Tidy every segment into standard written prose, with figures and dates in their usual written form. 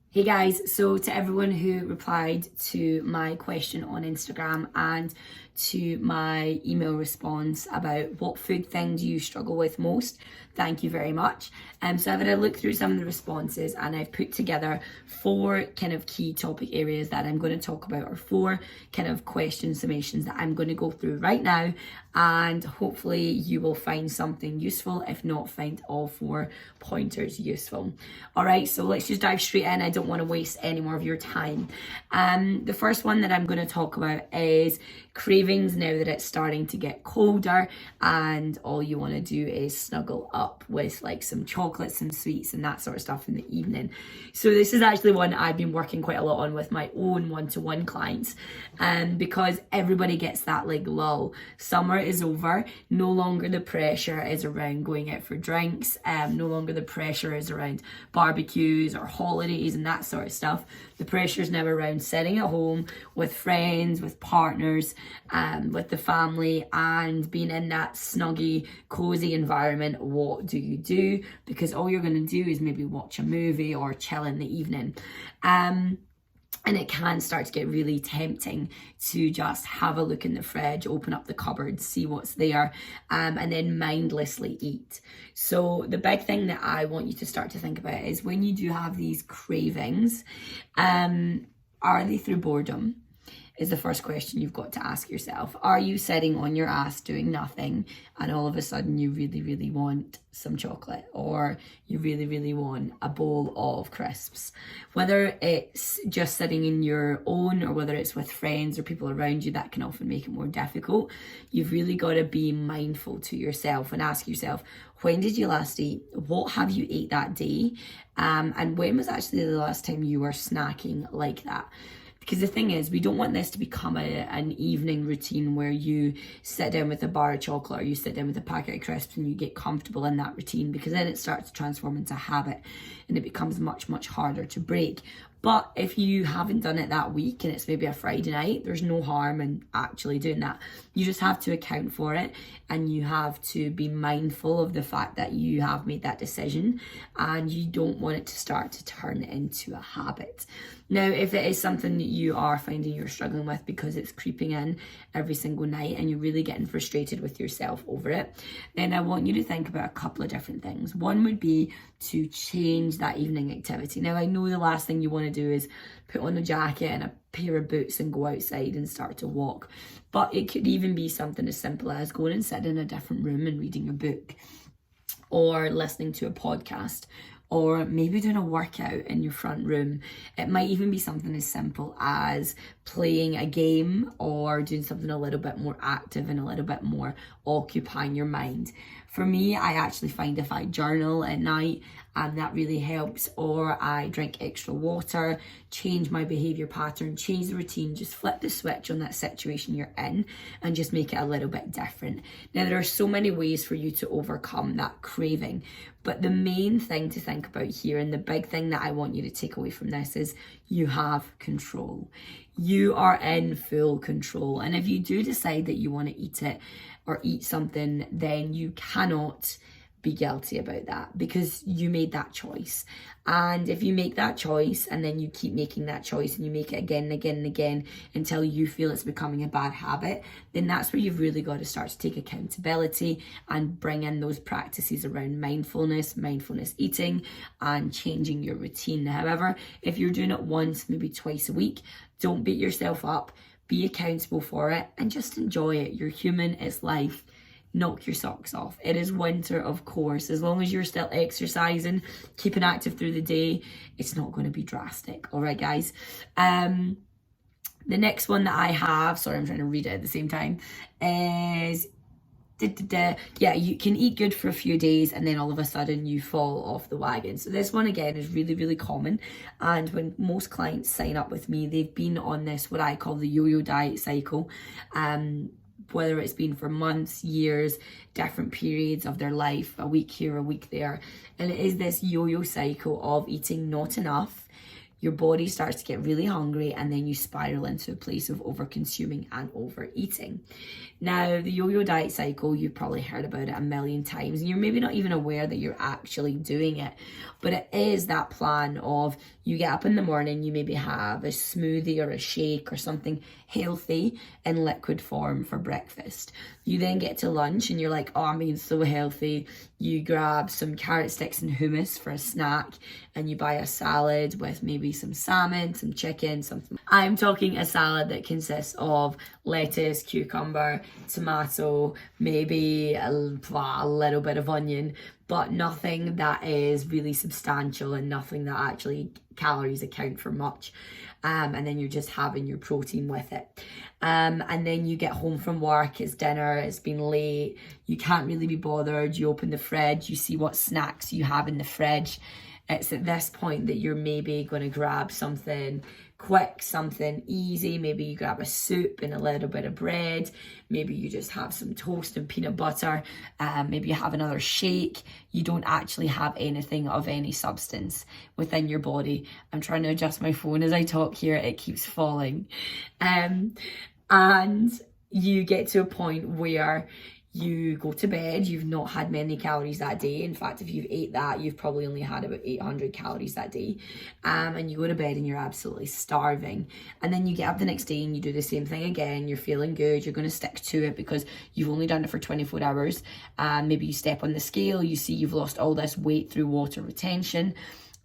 Hey guys, so to everyone who replied to my question on Instagram and to my email response about what food thing do you struggle with most, thank you very much. So I've had a look through some of the responses and I've put together 4 kind of key topic areas that I'm going to talk about, or 4 kind of question summations that I'm going to go through right now, and hopefully you will find something useful. If not, find all 4 pointers useful. All right, so let's just dive straight in. I don't want to waste any more of your time. The first one that I'm going to talk about is cravings now that it's starting to get colder and all you want to do is snuggle up with like some chocolates and sweets and that sort of stuff in the evening. So this is actually one I've been working quite a lot on with my own one-to-one clients, because everybody gets that like lull. Summer is over, no longer the pressure is around going out for drinks, no longer the pressure is around barbecues or holidays and that sort of stuff. The pressure is now around sitting at home with friends, with partners, with the family, and being in that snuggy, cozy environment. What do you do? Because all you're going to do is maybe watch a movie or chill in the evening. And it can start to get really tempting to just have a look in the fridge, open up the cupboard, see what's there, and then mindlessly eat. So the big thing that I want you to start to think about is when you do have these cravings, are they through boredom? Is the first question you've got to ask yourself. Are you sitting on your ass doing nothing and all of a sudden you really, really want some chocolate, or you really, really want a bowl of crisps? Whether it's just sitting in your own or whether it's with friends or people around you, that can often make it more difficult. You've really got to be mindful to yourself and ask yourself, when did you last eat? What have you ate that day? And when was actually the last time you were snacking like that? Because the thing is, we don't want this to become an evening routine where you sit down with a bar of chocolate or you sit down with a packet of crisps and you get comfortable in that routine, because then it starts to transform into habit and it becomes much, much harder to break. But if you haven't done it that week and it's maybe a Friday night, there's no harm in actually doing that. You just have to account for it and you have to be mindful of the fact that you have made that decision and you don't want it to start to turn into a habit. Now, if it is something that you are finding you're struggling with because it's creeping in every single night and you're really getting frustrated with yourself over it, then I want you to think about a couple of different things. One would be to change that evening activity. Now, I know the last thing you want to do is put on a jacket and a pair of boots and go outside and start to walk. But it could even be something as simple as going and sitting in a different room and reading a book, or listening to a podcast, or maybe doing a workout in your front room. It might even be something as simple as playing a game or doing something a little bit more active and a little bit more occupying your mind. For me, I actually find if I journal at night, that really helps, or I drink extra water, change my behaviour pattern, change the routine, just flip the switch on that situation you're in and just make it a little bit different. Now, there are so many ways for you to overcome that craving, but the main thing to think about here, and the big thing that I want you to take away from this, is you have control. You are in full control. And if you do decide that you want to eat it or eat something, then you cannot be guilty about that because you made that choice. And if you make that choice and then you keep making that choice and you make it again and again and again until you feel it's becoming a bad habit, then that's where you've really got to start to take accountability and bring in those practices around mindfulness eating, and changing your routine. However, if you're doing it once, maybe twice a week, don't beat yourself up, be accountable for it and just enjoy it. You're human, it's life. Knock your socks off. It is winter, of course. As long as you're still exercising, keeping active through the day, it's not going to be drastic. All right, guys. The next one that I have, sorry, I'm trying to read it at the same time, is yeah, you can eat good for a few days and then all of a sudden you fall off the wagon. So this one again is really, really common. And when most clients sign up with me, they've been on this, what I call the yo-yo diet cycle. Whether it's been for months, years, different periods of their life, a week here, a week there. And it is this yo-yo cycle of eating not enough. Your body starts to get really hungry and then you spiral into a place of over-consuming and overeating. Now, the yo-yo diet cycle, you've probably heard about it a million times and you're maybe not even aware that you're actually doing it. But it is that plan of You get up in the morning, you maybe have a smoothie or a shake or something healthy in liquid form for breakfast. You then get to lunch and you're like, oh, I'm being so healthy. You grab some carrot sticks and hummus for a snack, and you buy a salad with maybe some salmon, some chicken, something. I'm talking a salad that consists of lettuce, cucumber, tomato, maybe a little bit of onion, but nothing that is really substantial and nothing that actually calories account for much. And then you're just having your protein with it. And then you get home from work, it's dinner, it's been late, you can't really be bothered, you open the fridge, you see what snacks you have in the fridge. It's at this point that you're maybe going to grab something quick, something easy. Maybe you grab a soup and a little bit of bread. Maybe you just have some toast and peanut butter. Maybe you have another shake. You don't actually have anything of any substance within your body. I'm trying to adjust my phone as I talk here. It keeps falling. And you get to a point where you go to bed, you've not had many calories that day. In fact, if you've ate that, you've probably only had about 800 calories that day. And you go to bed and you're absolutely starving. And then you get up the next day and you do the same thing again. You're feeling good. You're going to stick to it because you've only done it for 24 hours. Maybe you step on the scale, you see you've lost all this weight through water retention.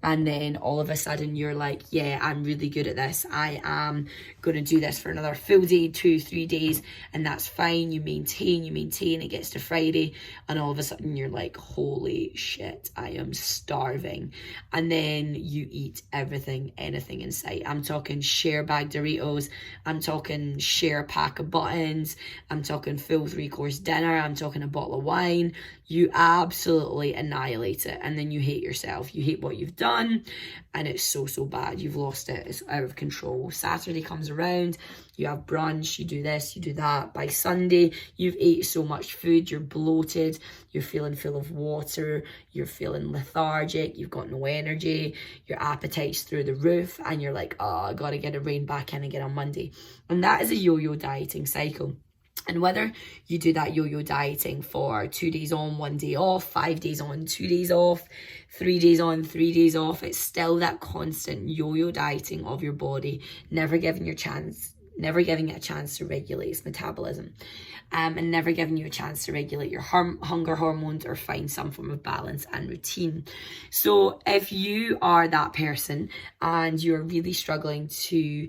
And then all of a sudden you're like, yeah, I'm really good at this. I am going to do this for another full day, 2-3 days. And that's fine. You maintain, it gets to Friday. And all of a sudden you're like, holy shit, I am starving. And then you eat everything, anything in sight. I'm talking share bag Doritos. I'm talking share pack of buttons. I'm talking full 3-course dinner. I'm talking a bottle of wine. You absolutely annihilate it. And then you hate yourself. You hate what you've done. And it's so bad. You've lost it. It's out of control. Saturday comes around, you have brunch, you do this, you do that. By Sunday, you've ate so much food, you're bloated, you're feeling full of water, you're feeling lethargic, you've got no energy, your appetite's through the roof, and you're like, oh, I gotta get a rein back in again on Monday. And that is a yo-yo dieting cycle. And whether you do that yo-yo dieting for 2 days on, 1 day off, 5 days on, 2 days off, 3 days on, 3 days off, it's still that constant yo-yo dieting of your body, never giving it a chance to regulate its metabolism, and never giving you a chance to regulate your hunger hormones or find some form of balance and routine. So if you are that person and you're really struggling to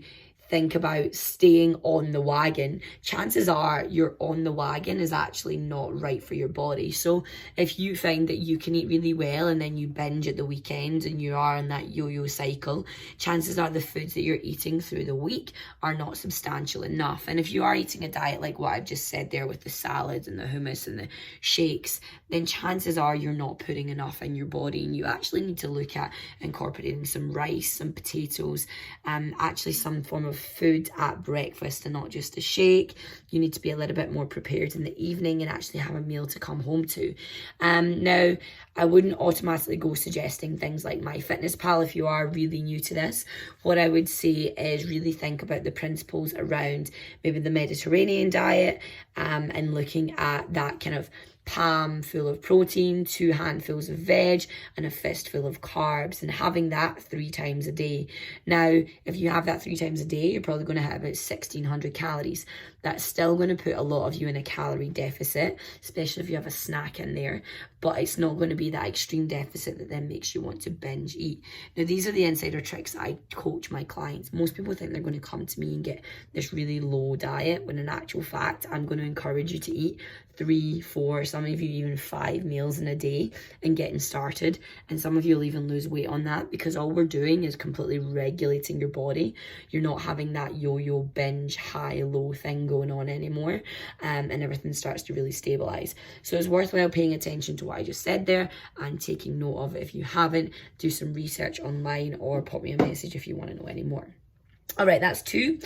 think about staying on the wagon, chances are you're on the wagon is actually not right for your body. So if you find that you can eat really well and then you binge at the weekend and you are in that yo-yo cycle, chances are the foods that you're eating through the week are not substantial enough. And if you are eating a diet like what I've just said there with the salads and the hummus and the shakes, then chances are you're not putting enough in your body, and you actually need to look at incorporating some rice, some potatoes, actually some form of food at breakfast and not just a shake. You need to be a little bit more prepared in the evening and actually have a meal to come home to. Now, I wouldn't automatically go suggesting things like MyFitnessPal if you are really new to this. What I would say is really think about the principles around maybe the Mediterranean diet, and looking at that kind of palm full of protein, 2 handfuls of veg, and a fistful of carbs, and having that 3 times a day. Now, if you have that 3 times a day, you're probably going to have about 1,600 calories. That's still going to put a lot of you in a calorie deficit, especially if you have a snack in there, but it's not going to be that extreme deficit that then makes you want to binge eat. Now, these are the insider tricks I coach my clients. Most people think they're going to come to me and get this really low diet, when in actual fact, I'm going to encourage you to eat 3, 4, some of you even 5 meals in a day and getting started. And some of you will even lose weight on that, because all we're doing is completely regulating your body. You're not having that yo-yo binge high-low thing going on anymore, and everything starts to really stabilize. So it's worthwhile paying attention to what I just said there and taking note of it. If you haven't, do some research online or pop me a message if you want to know any more. All right, that's 2.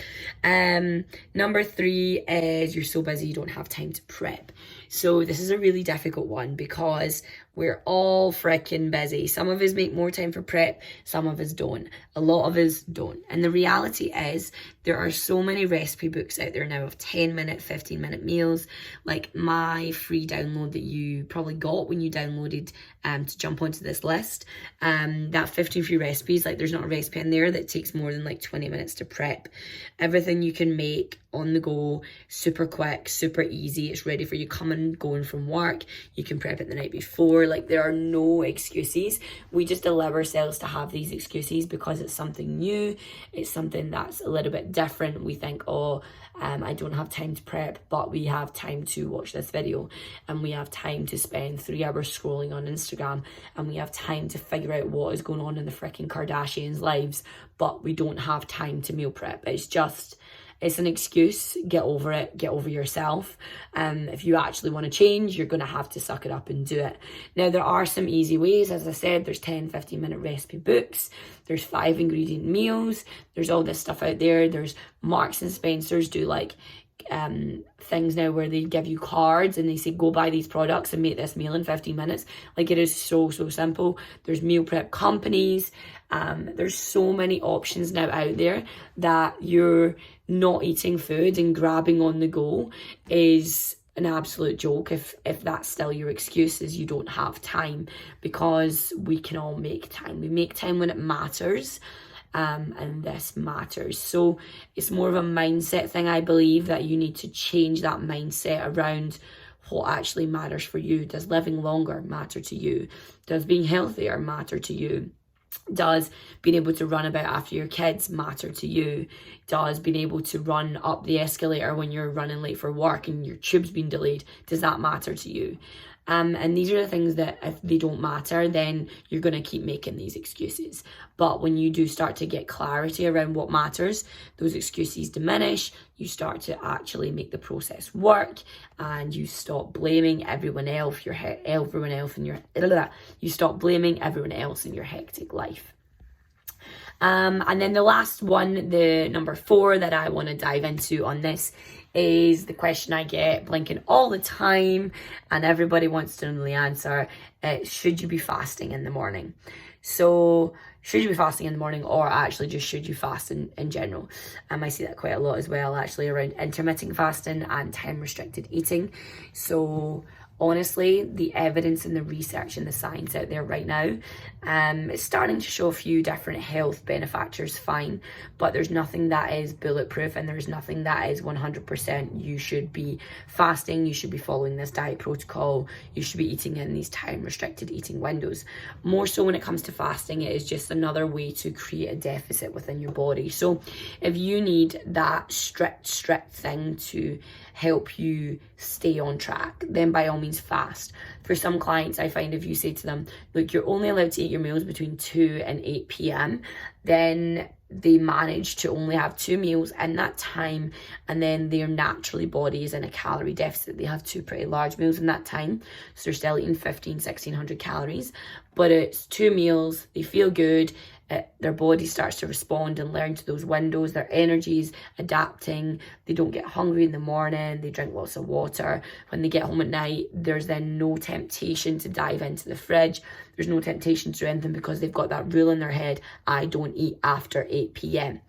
Number 3 is you're so busy you don't have time to prep. So this is a really difficult one because we're all freaking busy. Some of us make more time for prep, some of us don't. A lot of us don't. And the reality is there are so many recipe books out there now of 10-minute, 15-minute meals. Like my free download that you probably got when you downloaded to jump onto this list. That 15 free recipes, like there's not a recipe in there that takes more than like 20 minutes to prep. Everything you can make on the go, super quick, super easy. It's ready for you coming, going from work. You can prep it the night before. Like there are no excuses. We just allow ourselves to have these excuses because it's something new. It's something that's a little bit different. We think, oh, I don't have time to prep, but we have time to watch this video, and we have time to spend 3 hours scrolling on Instagram, and we have time to figure out what is going on in the freaking Kardashians' lives, but we don't have time to meal prep. It's an excuse. Get over it. Get over yourself. If you actually want to change, you're going to have to suck it up and do it. Now, there are some easy ways. As I said, there's 10, 15-minute recipe books. There's 5-ingredient meals. There's all this stuff out there. There's Marks and Spencer's do like things now where they give you cards and they say, go buy these products and make this meal in 15 minutes. Like it is so simple. There's meal prep companies. There's so many options now out there that you're not eating food and grabbing on the go is an absolute joke if that's still your excuse, is you don't have time, because we can all make time. We make time when it matters. And this matters. So it's more of a mindset thing, I believe, that you need to change that mindset around what actually matters for you. Does living longer matter to you? Does being healthier matter to you? Does being able to run about after your kids matter to you? Does being able to run up the escalator when you're running late for work and your tube's been delayed, does that matter to you? And these are the things that if they don't matter, then you're going to keep making these excuses. But when you do start to get clarity around what matters, those excuses diminish. You start to actually make the process work, and you stop blaming everyone else. You stop blaming everyone else in your hectic life. And then the last one, the number 4 that I want to dive into on this, is the question I get blinking all the time, and everybody wants to know the answer. Should you be fasting in the morning? So should you be fasting in the morning, or actually just should you fast in general? I see that quite a lot as well, actually, around intermittent fasting and time restricted eating. So honestly, the evidence and the research and the science out there right now is starting to show a few different health benefactors, fine, but there's nothing that is bulletproof, and there's nothing that is 100% you should be fasting, you should be following this diet protocol, you should be eating in these time restricted eating windows. More so when it comes to fasting, it is just another way to create a deficit within your body. So if you need that strict thing to help you stay on track, then by all means fast. For some clients, I find if you say to them, look, you're only allowed to eat your meals between 2 and 8 p.m, then they manage to only have 2 meals in that time, and then their naturally body is in a calorie deficit. They have 2 pretty large meals in that time, so they're still eating 1,500-1,600 calories, but it's 2 meals, they feel good, their body starts to respond and learn to those windows, their energy's adapting, they don't get hungry in the morning, they drink lots of water. When they get home at night, there's then no temptation to dive into the fridge, there's no temptation to do anything, because they've got that rule in their head, I don't eat after 8 p.m.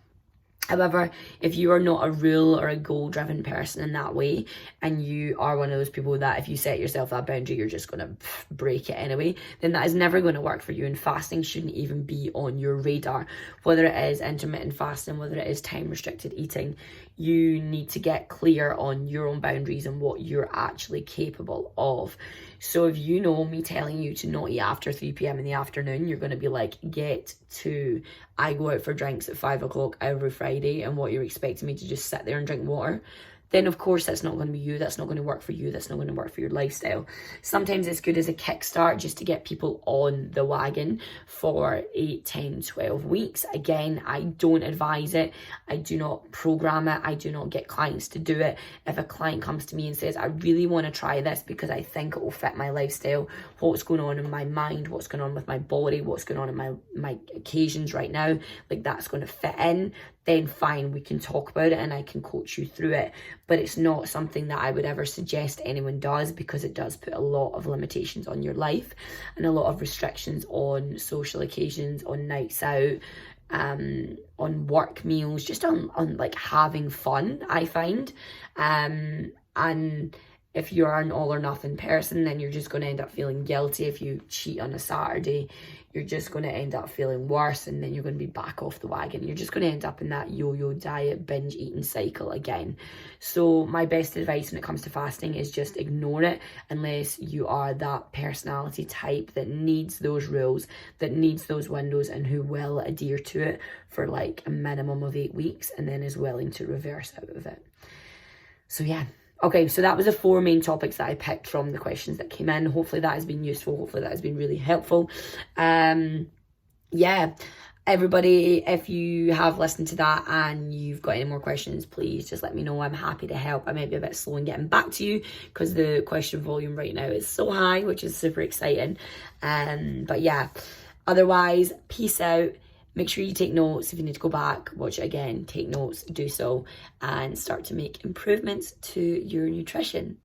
However, if you are not a rule or a goal-driven person in that way, and you are one of those people that if you set yourself that boundary, you're just going to break it anyway, then that is never going to work for you, and fasting shouldn't even be on your radar. Whether it is intermittent fasting, whether it is time-restricted eating, you need to get clear on your own boundaries and what you're actually capable of. So if you know me telling you to not eat after 3 p.m. in the afternoon, you're going to be like, get to. I go out for drinks at 5 o'clock every Friday, and what you're expecting me to just sit there and drink water, then of course that's not going to be you, that's not going to work for you, that's not going to work for your lifestyle. Sometimes it's good as a kickstart just to get people on the wagon for 8, 10, 12 weeks. Again, I don't advise it, I do not program it, I do not get clients to do it. If a client comes to me and says, I really want to try this because I think it will fit my lifestyle, what's going on in my mind, what's going on with my body, what's going on in my occasions right now, like that's going to fit in, then fine, we can talk about it and I can coach you through it. But it's not something that I would ever suggest anyone does, because it does put a lot of limitations on your life and a lot of restrictions on social occasions, on nights out, on work meals, just on like having fun, I find. And if you're an all or nothing person, then you're just going to end up feeling guilty. If you cheat on a Saturday, you're just going to end up feeling worse, and then you're going to be back off the wagon. You're just going to end up in that yo-yo diet, binge eating cycle again. So my best advice when it comes to fasting is just ignore it, unless you are that personality type that needs those rules, that needs those windows, and who will adhere to it for like a minimum of 8 weeks and then is willing to reverse out of it. So yeah. Okay, so that was the 4 main topics that I picked from the questions that came in. Hopefully that has been useful. Hopefully that has been really helpful. Yeah, everybody, if you have listened to that and you've got any more questions, please just let me know. I'm happy to help. I might be a bit slow in getting back to you because the question volume right now is so high, which is super exciting. But yeah, otherwise, peace out. Make sure you take notes. If you need to go back, watch it again, take notes, do so, and start to make improvements to your nutrition.